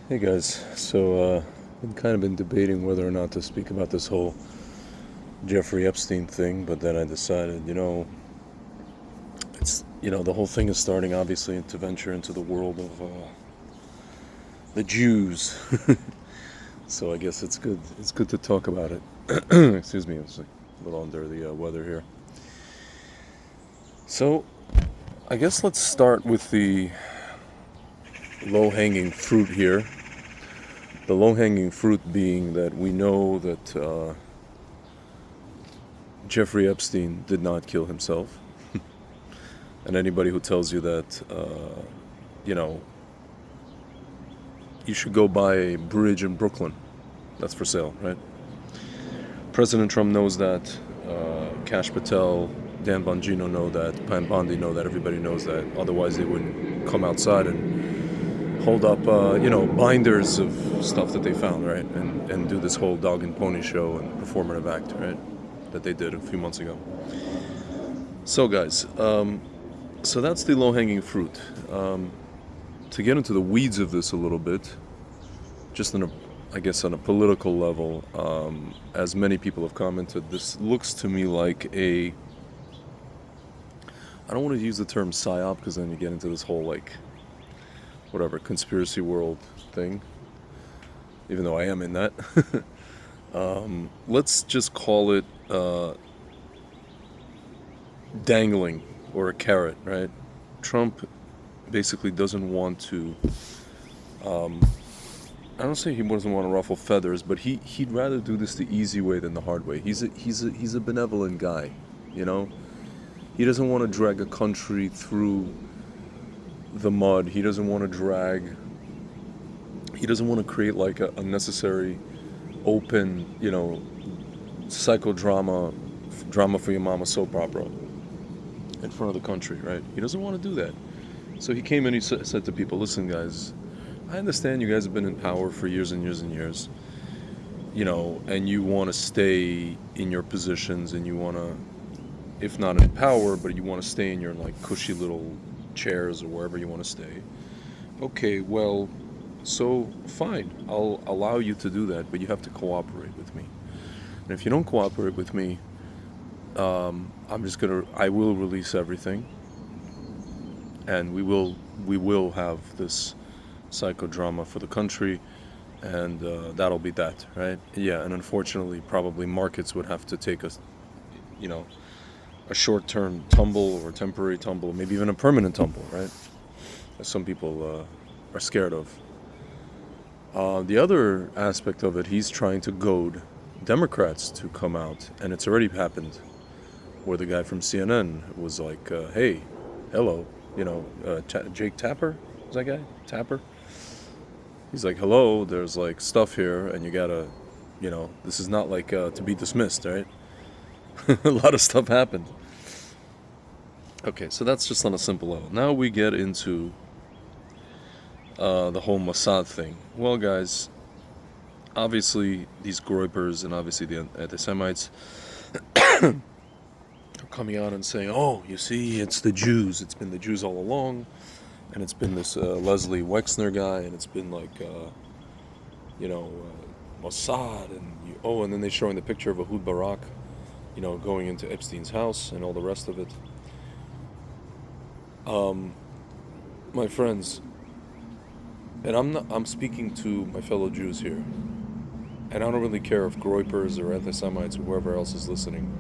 Hey guys, I've kind of been debating whether or not to speak about this whole Jeffrey Epstein thing, but then I decided, the whole thing is starting obviously to venture into the world of the Jews. So I guess it's good. It's good to talk about it. Excuse me, it's like a little under the weather here. So I guess let's start with the low-hanging fruit here. The low-hanging fruit being that we know that Jeffrey Epstein did not kill himself. And anybody who tells you that, you know, you should go buy a bridge in Brooklyn, that's for sale, right? President Trump knows that. Kash Patel, Dan Bongino know that. Pan Bondi know that. Everybody knows that. Otherwise, they wouldn't come outside and hold up, binders of stuff that they found, right? And do this whole dog and pony show and performative act, right? That they did a few months ago. So, guys, so that's the low-hanging fruit. To get into the weeds of this a little bit, just on a political level, as many people have commented, this looks to me like I don't want to use the term psyop because then you get into this whole conspiracy world thing, even though I am in that. Let's just call it dangling or a carrot, right? Trump basically doesn't want to. I don't say he doesn't want to ruffle feathers, but he'd rather do this the easy way than the hard way. He's a benevolent guy, you know. He doesn't want to drag a country through the mud. He doesn't want to create like a unnecessary, open, psychodrama, drama for your mama soap opera in front of the country, right? He doesn't want to do that. So he came and he said to people, listen, guys, I understand you guys have been in power for years and years and years, and you want to stay in your positions and you want to, if not in power, but you want to stay in your like cushy little chairs or wherever you want to stay. Okay, well, so fine, I'll allow you to do that, but you have to cooperate with me. And if you don't cooperate with me, I will release everything, and we will have this psychodrama for the country, and that'll be that, right? Yeah, and unfortunately, probably markets would have to take a short-term tumble or a temporary tumble, maybe even a permanent tumble, right? As some people are scared of. The other aspect of it, he's trying to goad Democrats to come out, and it's already happened, where the guy from CNN was like, hey, hello, Jake Tapper, is that guy? Tapper? He's like, hello, there's like stuff here, and you gotta, this is not like to be dismissed, right? A lot of stuff happened. Okay, so that's just on a simple level. Now we get into the whole Mossad thing. Well, guys, obviously these groypers and obviously the anti-Semites are coming out and saying, oh, you see, it's the Jews. It's been the Jews all along. And it's been this Leslie Wexner guy, and it's been like, Mossad, and then they're showing the picture of Ehud Barak, going into Epstein's house and all the rest of it. My friends, and I'm speaking to my fellow Jews here, and I don't really care if groypers or anti-Semites or whoever else is listening.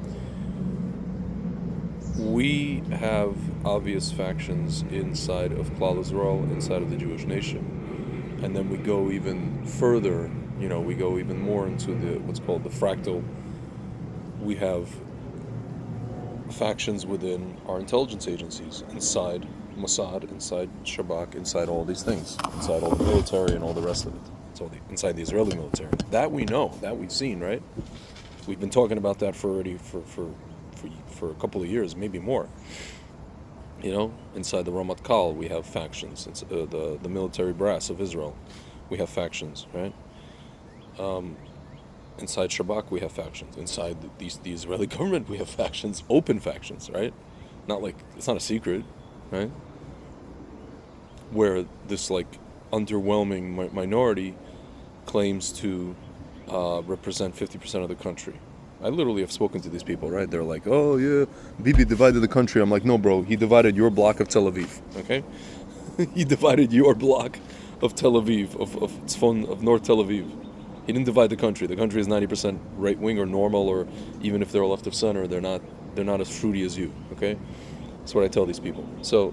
We have obvious factions inside of Klal Yisrael, inside of the Jewish nation. And then we go even further, we go even more into what's called the fractal. We have factions within our intelligence agencies, inside Mossad, inside Shabak, inside all these things, inside all the military and all the rest of it. It's all inside the Israeli military. That we know, that we've seen, right? We've been talking about that for a couple of years, maybe more. Inside the Ramat Kal, we have factions. It's the military brass of Israel. We have factions, right? Inside Shabak, we have factions. Inside the Israeli government, we have factions, open factions, right? Not like, it's not a secret, right? Where this, like, underwhelming minority claims to represent 50% of the country. I literally have spoken to these people, right? They're like, oh yeah, Bibi divided the country. I'm like, no, bro, he divided your block of Tel Aviv, okay? He divided your block of Tel Aviv, of North Tel Aviv. He didn't divide the country. The country is 90% right wing or normal, or even if they're left of center, they're not as fruity as you, okay? That's what I tell these people. So,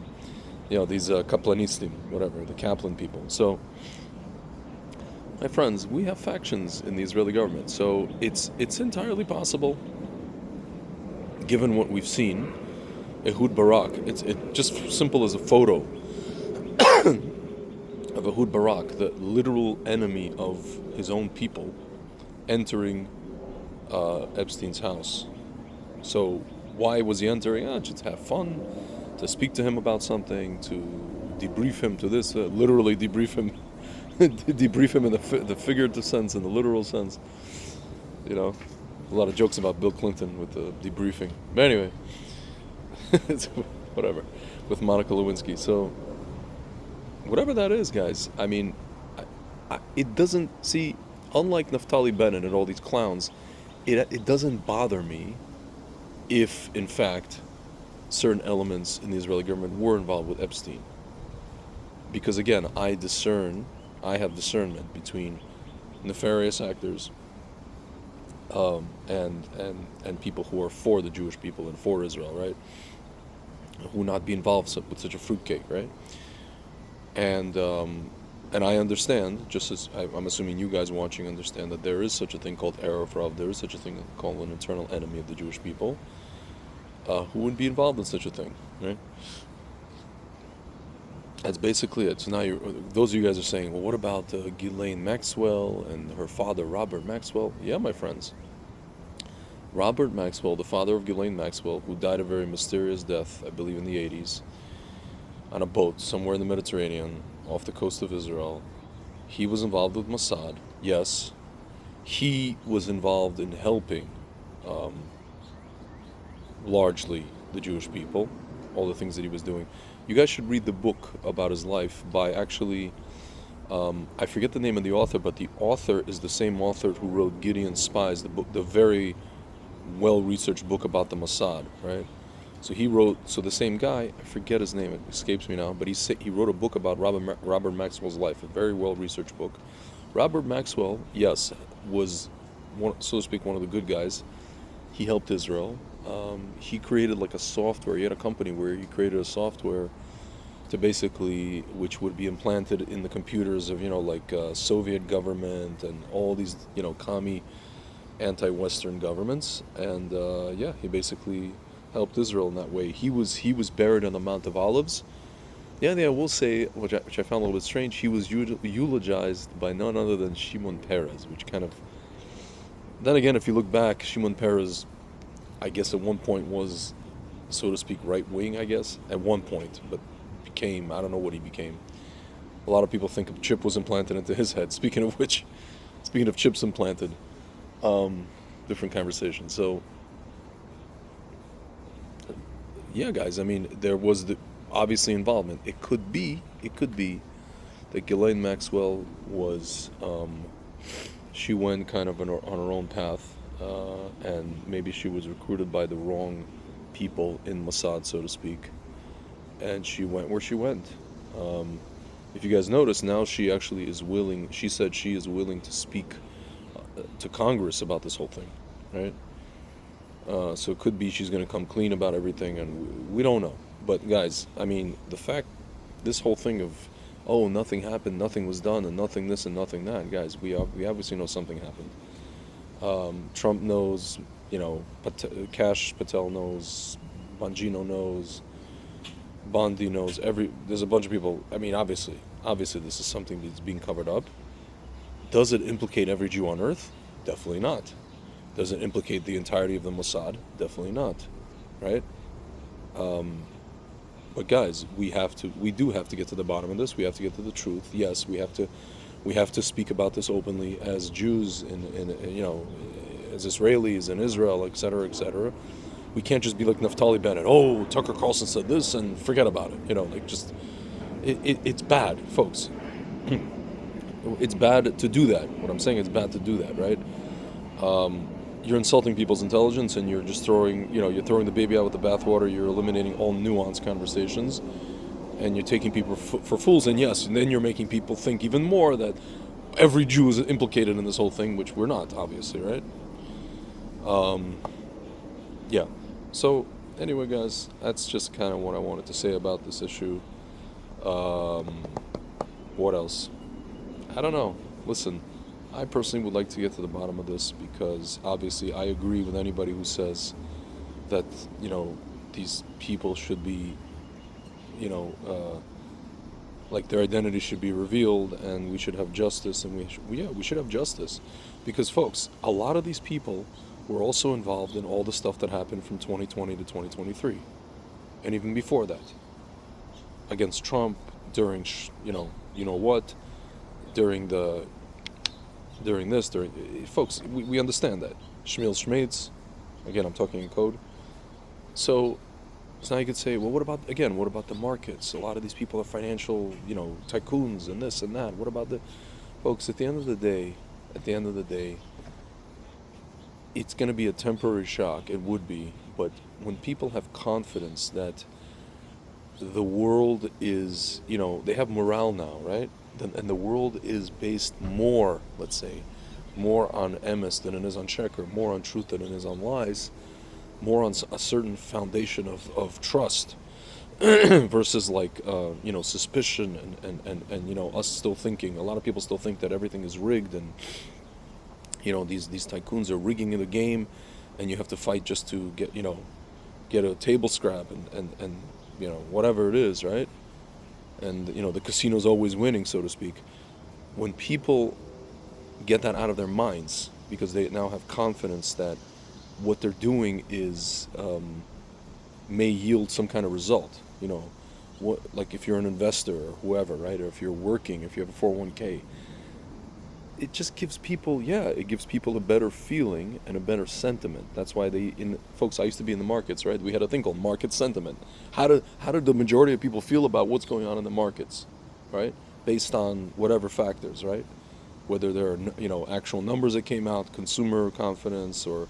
these Kaplanistim, whatever, the Kaplan people. So, my friends, we have factions in the Israeli government. So it's entirely possible, given what we've seen, Ehud Barak. It's just simple as a photo of Ehud Barak, the literal enemy of his own people, entering Epstein's house. So why was he entering? Just to have fun, to speak to him about something, to debrief him to this, literally debrief him, debrief him in the figurative sense, in the literal sense. A lot of jokes about Bill Clinton with the debriefing. But anyway, whatever, with Monica Lewinsky. So whatever that is, guys, I mean, it doesn't, see, unlike Naftali Bennett and all these clowns, it doesn't bother me if, in fact, certain elements in the Israeli government were involved with Epstein. Because again, I have discernment between nefarious actors and people who are for the Jewish people and for Israel, right? Who would not be involved with such a fruitcake, right? And I understand, just as I'm assuming you guys watching understand, that there is such a thing called Erev Rav, there is such a thing called an internal enemy of the Jewish people, who would be involved in such a thing, right? That's basically it. So now those of you guys are saying, well, what about Ghislaine Maxwell and her father, Robert Maxwell? Yeah, my friends. Robert Maxwell, the father of Ghislaine Maxwell, who died a very mysterious death, I believe in the 80s, on a boat somewhere in the Mediterranean, off the coast of Israel. He was involved with Mossad, yes. He was involved in helping, largely, the Jewish people, all the things that he was doing. You guys should read the book about his life by actually, I forget the name of the author, but the author is the same author who wrote Gideon's Spies, the very well-researched book about the Mossad, right? So the same guy, I forget his name, it escapes me now, but he wrote a book about Robert Maxwell's life, a very well-researched book. Robert Maxwell, yes, was, so to speak, one of the good guys. He helped Israel. He created like a software. He had a company where he created a software to basically, which would be implanted in the computers of, Soviet government and all these, commie, anti-Western governments. And he basically helped Israel in that way. He was buried on the Mount of Olives. Yeah, I will say, which I found a little bit strange. He was eulogized by none other than Shimon Peres, which kind of. Then again, if you look back, Shimon Peres, I guess at one point was, so to speak, right-wing, I guess, at one point, but became, I don't know what he became. A lot of people think a chip was implanted into his head. Speaking of chips implanted, different conversation. So, yeah, guys, I mean, there was obviously involvement. It could be that Ghislaine Maxwell was, she went kind of on her own path, and maybe she was recruited by the wrong people in Mossad, so to speak, and she went where she went. If you guys notice, now she actually is willing, she said she is willing to speak to Congress about this whole thing, right? So it could be she's going to come clean about everything, and we don't know. But guys, I mean, this whole thing of, oh, nothing happened, nothing was done, and nothing this and nothing that, guys, we obviously know something happened. Trump knows, Kash Patel knows, Bongino knows, Bondi knows, there's a bunch of people. I mean, obviously this is something that's being covered up. Does it implicate every Jew on earth? Definitely not. Does it implicate the entirety of the Mossad? Definitely not, right? But guys, we do have to get to the bottom of this. We have to get to the truth. Yes, we have to speak about this openly as Jews as Israelis in Israel, etc., etc. We can't just be like Naftali Bennett. Oh, Tucker Carlson said this and forget about it. It's bad, folks. It's bad to do that. What I'm saying is bad to do that, right? You're insulting people's intelligence, and you're just throwing, you're throwing the baby out with the bathwater. You're eliminating all nuanced conversations, and you're taking people for fools. And yes, and then you're making people think even more that every Jew is implicated in this whole thing, which we're not, obviously, right? Yeah. So anyway, guys, that's just kind of what I wanted to say about this issue. Um, what else? I don't know. Listen, I personally would like to get to the bottom of this, because obviously I agree with anybody who says that, these people should be, you know, like their identity should be revealed, and we should have justice, and we should have justice, because folks, a lot of these people were also involved in all the stuff that happened from 2020 to 2023, and even before that, against Trump, during what, during the during this during folks, we understand that Shmuel Shmeitz, again, I'm talking in code. So now you could say, well, what about the markets? A lot of these people are financial, tycoons and this and that. What about the folks? At the end of the day, it's going to be a temporary shock. It would be, but when people have confidence that the world is, they have morale now, right? And the world is based more, let's say, more on emes than it is on sheker, more on truth than it is on lies, more on a certain foundation of trust versus like suspicion and us still thinking. A lot of people still think that everything is rigged, and these tycoons are rigging the game, and you have to fight just to get a table scrap and whatever it is, right? And the casino's always winning, so to speak. When people get that out of their minds, because they now have confidence that what they're doing is may yield some kind of result. Like if you're an investor or whoever, right? Or if you're working, if you have a 401k, it just gives people, a better feeling and a better sentiment. That's why folks, I used to be in the markets, right? We had a thing called market sentiment. How did the majority of people feel about what's going on in the markets, right? Based on whatever factors, right? Whether there are, actual numbers that came out, consumer confidence, or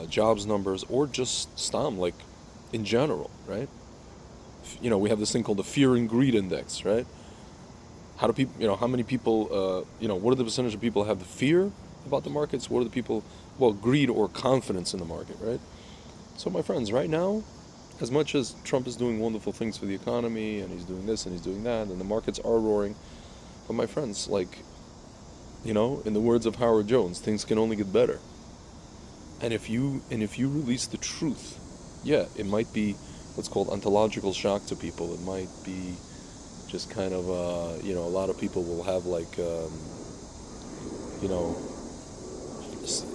jobs numbers, or just stam, like in general, right? We have this thing called the fear and greed index, right? How do people, how many people, what are the percentage of people have the fear about the markets? What are the people, greed or confidence in the market, right? So my friends, right now, as much as Trump is doing wonderful things for the economy, and he's doing this and he's doing that, and the markets are roaring, but my friends, like, in the words of Howard Jones, things can only get better. And if you release the truth, it might be what's called ontological shock to people. It might be just kind of, a lot of people will have like,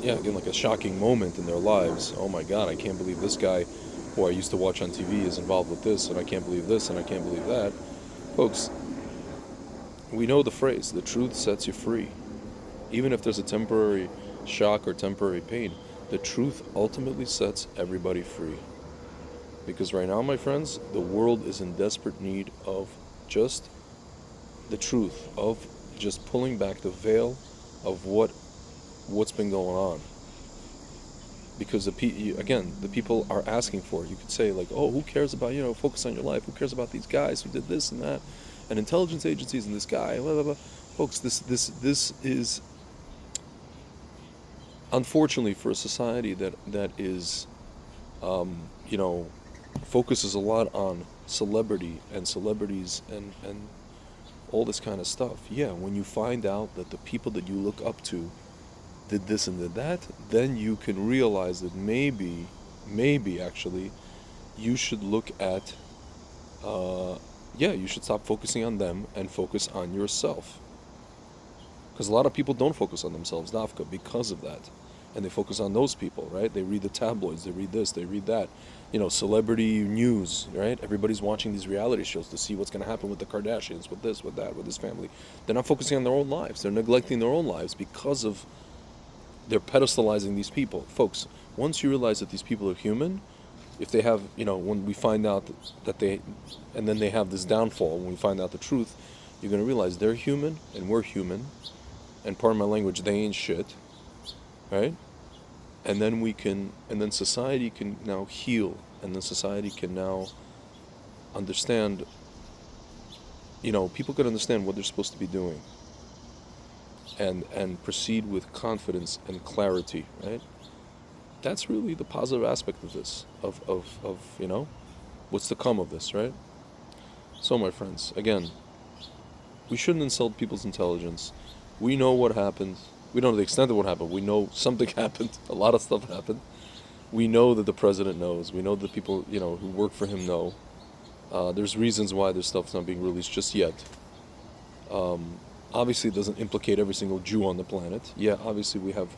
again, like a shocking moment in their lives. Oh my God, I can't believe this guy who I used to watch on TV is involved with this, and I can't believe this, and I can't believe that. Folks, we know the phrase, the truth sets you free. Even if there's a temporary shock or temporary pain, the truth ultimately sets everybody free. Because right now, my friends, the world is in desperate need of just the truth, of just pulling back the veil of what's been going on. Because the people are asking for it. You could say like, oh, who cares about, focus on your life. Who cares about these guys who did this and that, and intelligence agencies and this guy, blah, blah, blah. Folks, this is unfortunately for a society that is, focuses a lot on celebrity and celebrities and all this kind of stuff. Yeah, when you find out that the people that you look up to did this and did that, then you can realize that maybe actually you should look at, you should stop focusing on them and focus on yourself. Because a lot of people don't focus on themselves, Dafka, because of that. And they focus on those people, right? They read the tabloids, they read this, they read that. Celebrity news, right? Everybody's watching these reality shows to see what's going to happen with the Kardashians, with this, with that, with this family. They're not focusing on their own lives. They're neglecting their own lives because of they're pedestalizing these people. Folks, once you realize that these people are human, if they have, when we find out that and then they have this downfall, when we find out the truth, you're going to realize they're human and we're human. And pardon my language, they ain't shit. Right? And then society can now heal. And then society can now understand, people can understand what they're supposed to be doing. And proceed with confidence and clarity, right? That's really the positive aspect of this, of what's to come of this, right? So, my friends, again, we shouldn't insult people's intelligence. We know what happened. We don't know the extent of what happened. We know something happened. A lot of stuff happened. We know that the president knows. We know that people, who work for him know. There's reasons why this stuff's not being released just yet. Obviously, it doesn't implicate every single Jew on the planet. Yeah, obviously, we have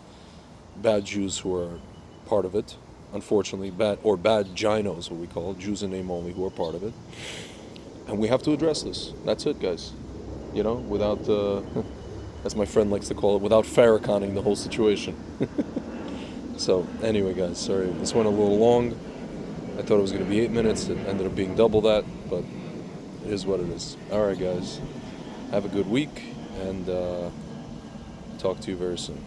bad Jews who are part of it. Unfortunately, bad JINOs, what we call it, Jews in name only, who are part of it. And we have to address this. That's it, guys. Without, as my friend likes to call it, without Farrakhaning the whole situation. So, anyway, guys, sorry. This went a little long. I thought it was going to be 8 minutes. It ended up being double that, but it is what it is. All right, guys. Have a good week, and talk to you very soon.